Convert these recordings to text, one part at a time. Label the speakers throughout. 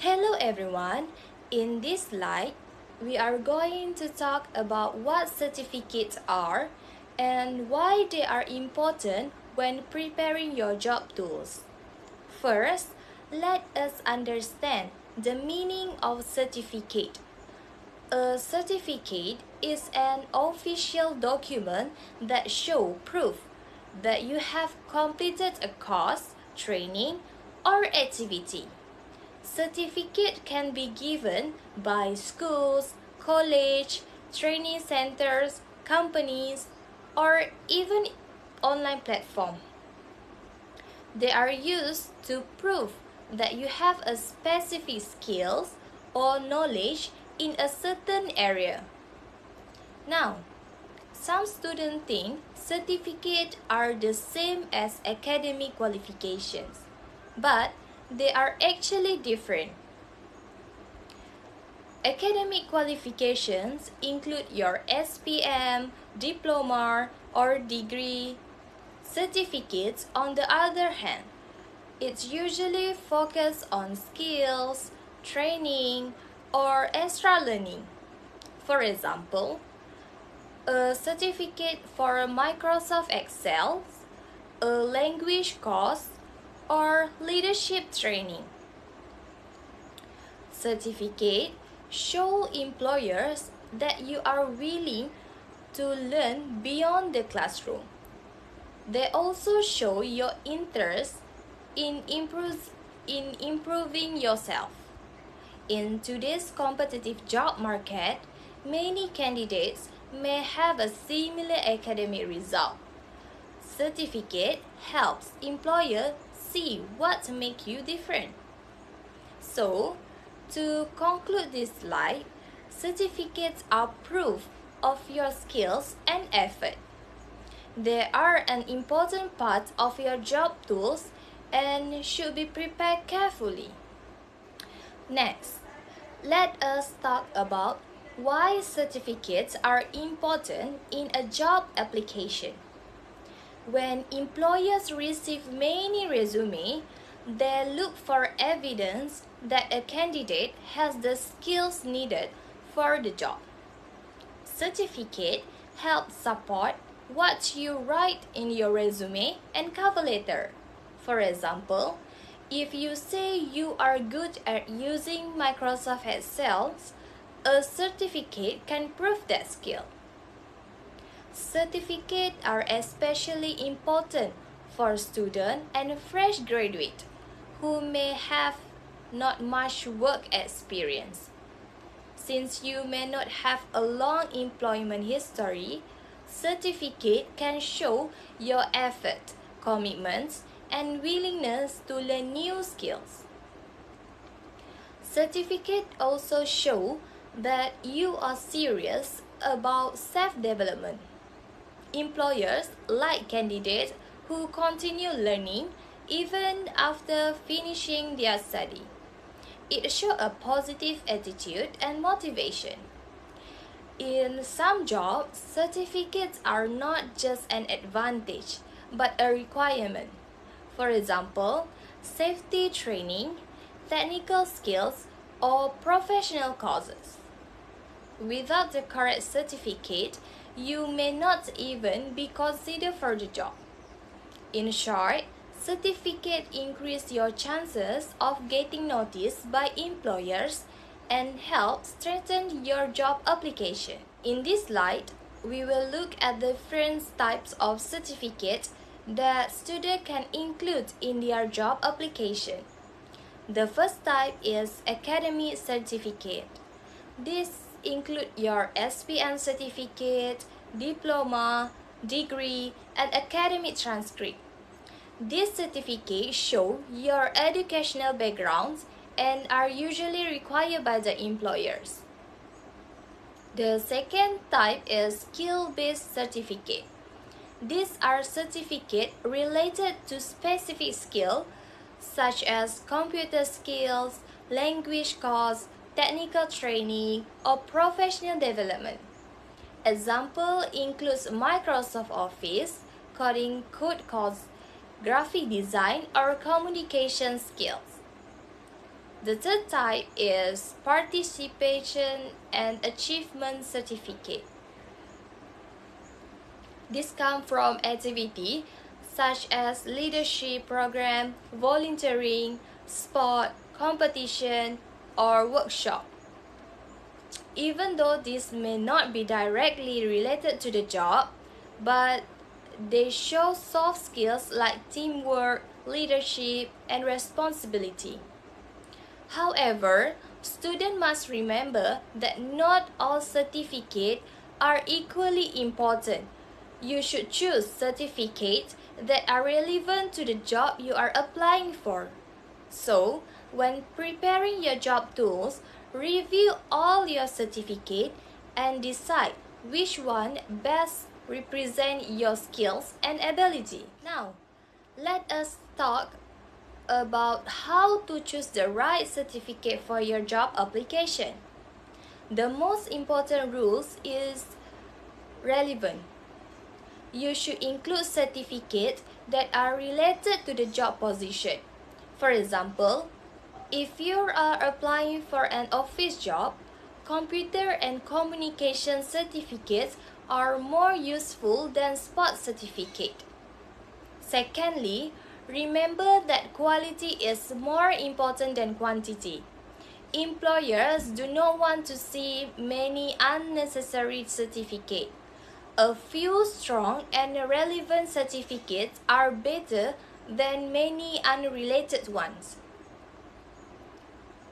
Speaker 1: Hello everyone, in this slide, we are going to talk about what certificates are and why they are important when preparing your job tools. First, let us understand the meaning of certificate. A certificate is an official document that shows proof that you have completed a course, training, or activity. Certificate can be given by schools, college, training centers, companies, or even online platform. They are used to prove that you have a specific skills or knowledge in a certain area. Now, some students think certificates are the same as academic qualifications, but they are actually different. Academic qualifications include your SPM, diploma, or degree. Certificates, on the other hand, it's usually focused on skills, training, or extra learning. For example, a certificate for Microsoft Excel, a language course, or leadership training. Certificate show employers that you are willing to learn beyond the classroom. They also show your interest in improving yourself. In today's competitive job market, many candidates may have a similar academic result. Certificate helps employer see what makes you different. So, to conclude this slide, certificates are proof of your skills and effort. They are an important part of your job tools and should be prepared carefully. Next, let us talk about why certificates are important in a job application. When employers receive many resumes, they look for evidence that a candidate has the skills needed for the job. Certificate helps support what you write in your resume and cover letter. For example, if you say you are good at using Microsoft Excel, a certificate can prove that skill. Certificates are especially important for students and fresh graduates who may have not much work experience. Since you may not have a long employment history, certificate can show your effort, commitment, and willingness to learn new skills. Certificate also show that you are serious about self-development. Employers like candidates who continue learning even after finishing their study. It shows a positive attitude and motivation. In some jobs, certificates are not just an advantage, but a requirement. For example, safety training, technical skills, or professional courses. Without the correct certificate, you may not even be considered for the job. In short, certificate increase your chances of getting noticed by employers and help strengthen your job application. In this slide, we will look at the different types of certificates that students can include in their job application. The first type is academic certificate. This include your SPM certificate, diploma, degree, and academic transcript. These certificates show your educational background and are usually required by the employers. The second type is skill-based certificate. These are certificates related to specific skills such as computer skills, language course, technical training, or professional development. Example includes Microsoft Office, coding code course, graphic design, or communication skills. The third type is participation and achievement certificate. This comes from activity such as leadership program, volunteering, sport, competition, or workshop. Even though this may not be directly related to the job, but they show soft skills like teamwork, leadership, and responsibility. However, students must remember that not all certificates are equally important. You should choose certificates that are relevant to the job you are applying for. So, when preparing your job tools, review all your certificates and decide which one best represent your skills and ability. Now, let us talk about how to choose the right certificate for your job application. The most important rules is relevant. You should include certificates that are related to the job position. For example, if you are applying for an office job, computer and communication certificates are more useful than sport certificate. Secondly, remember that quality is more important than quantity. Employers do not want to see many unnecessary certificates. A few strong and relevant certificates are better than many unrelated ones.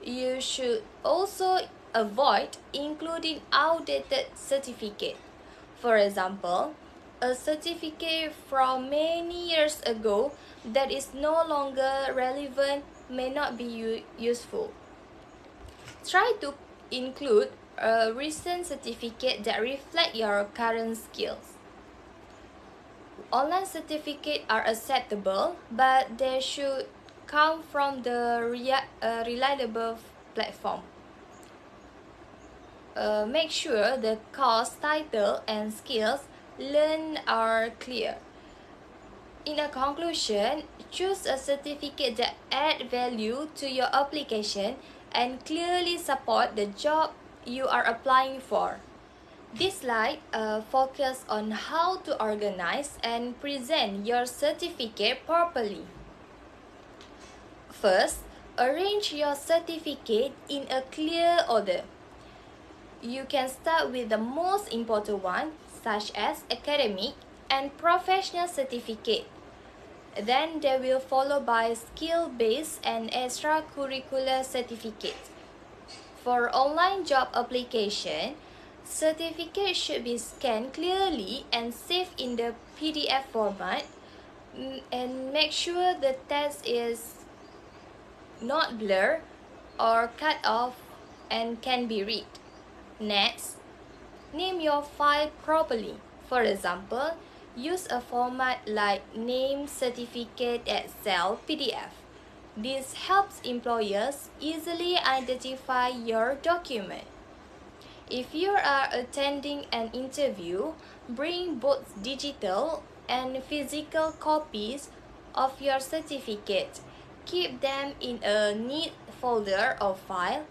Speaker 1: You should also avoid including outdated certificates. For example, a certificate from many years ago that is no longer relevant may not be useful. Try to include a recent certificate that reflect your current skills. Online certificates are acceptable, but they should come from the reliable platform. Make sure the course title and skills learned are clear. In a conclusion, choose a certificate that add value to your application and clearly support the job you are applying for. This slide focuses on how to organize and present your certificate properly. First, arrange your certificate in a clear order. You can start with the most important one, such as academic and professional certificate. Then they will follow by skill-based and extracurricular certificates. For online job application, certificates should be scanned clearly and saved in the PDF format, and make sure the text is not blurred or cut off and can be read. Next, name your file properly. For example, use a format like Name Certificate Excel PDF. This helps employers easily identify your document. If you are attending an interview, bring both digital and physical copies of your certificate. Keep them in a neat folder or file.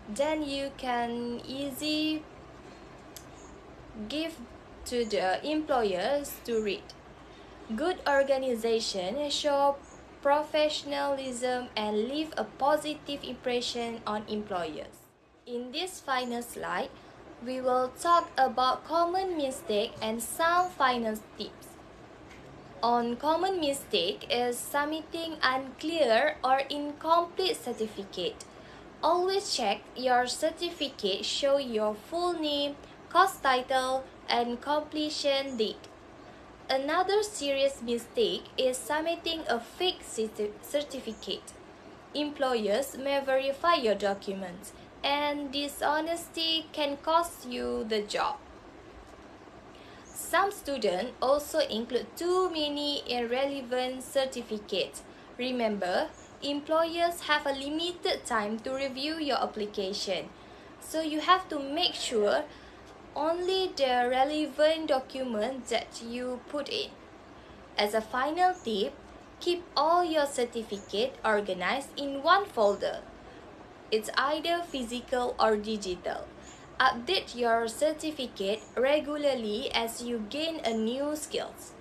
Speaker 1: Then you can easily give to the employers to read. Good organization show professionalism and leave a positive impression on employers. In this final slide, we will talk about common mistake and some final tips. On common mistake is submitting unclear or incomplete certificate. Always check your certificate show your full name, course title, and completion date. Another serious mistake is submitting a fake certificate. Employers may verify your documents, and dishonesty can cost you the job. Some students also include too many irrelevant certificates. Remember, employers have a limited time to review your application, so you have to make sure only the relevant documents that you put in. As a final tip, Keep all your certificate organized in one folder. It's either physical or digital. Update your certificate regularly as you gain a new skills.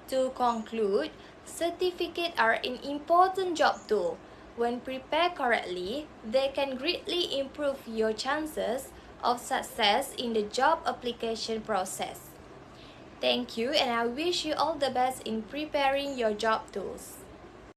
Speaker 1: To conclude, certificates are an important job tool. When prepared correctly, they can greatly improve your chances of success in the job application process. Thank you, and I wish you all the best in preparing your job tools.